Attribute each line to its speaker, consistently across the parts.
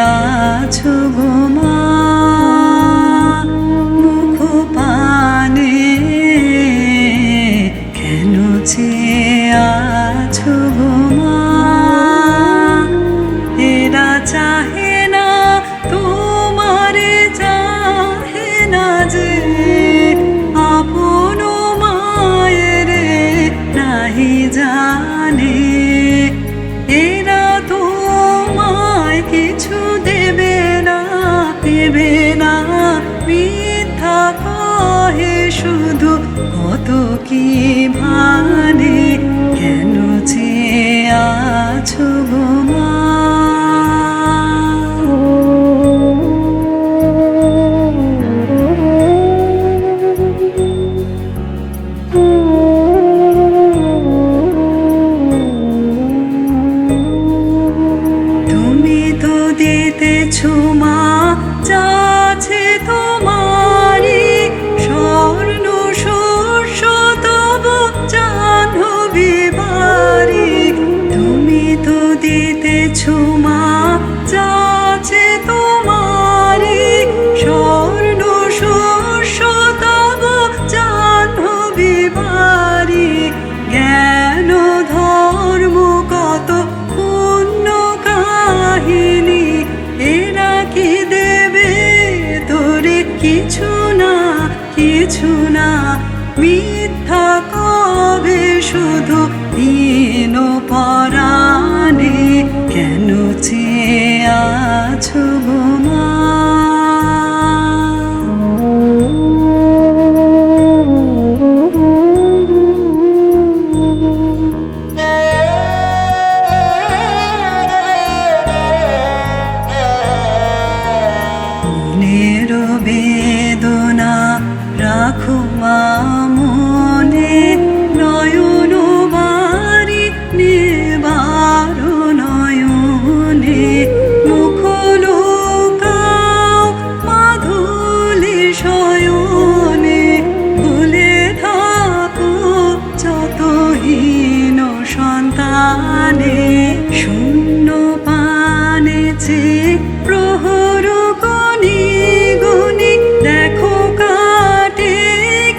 Speaker 1: আছো গো মা মুখ পানে, কেন আছো গো মা? এরা চাহে না তোমারে, চাহে না যে আপন মায়ের নাহি জানে। এরা তোমায় কিছু দেবে না, দেবে না, মিথ্যা কহে শুধু কত কি ভানে। কেন আছো গো মা? দিতেছো মা যাচ্ছে তোমারি, স্বর্ণ শস্য তব জাহ্নবী বাড়ি। তুমি তো দিতেছো মা যাচ্ছে তোমারি, স্বর্ণ শস্য তব জাহ্নবী বাড়ি। জ্ঞান ধর্ম কত পুণ্য কাহিনী, এরা কি দেবে তোরে? কিছু না, কিছু না, মিথ্যা কবে শুধু দীন পরাণে। কেন আছো গো মা? বেদনা রাখো মা মনে, নয়ন বাড়ি নির্বার নয়নে। মুখ লোকাও মাধুলি শয়নে, ভুলে থাকো যত হীন সন্তানে। শূন্য পানে প্রহর গনি গনি, দেখো কাটে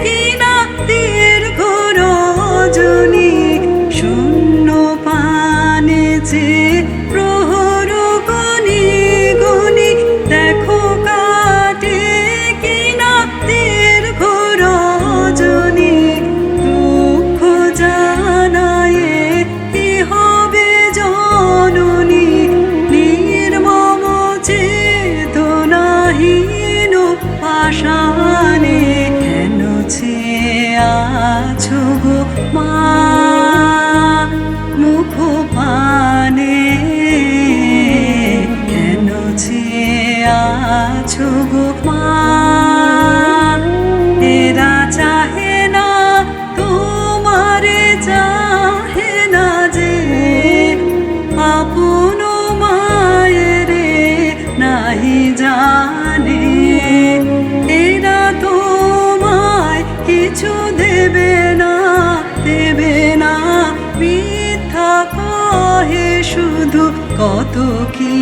Speaker 1: কিনা দীর্ঘ রজনী। শূন্য পানে প্রহর গনি গনি, দেখো কাটে কিনা দীর্ঘ রজনী। দুঃখ জানায়ে কি হবে জননী, নির্মম চেতনাহীন পাষাণে। কেন আছো গো মা মুখ পানে? কেন আছো গো মা? এরা চাহে না তোমারে, চাহে না যে আপন মায়ের নাহি জানে। এরা তোমায় কিছু দেবে না, দেবে না, মিথ্যা কহে শুধু কত কি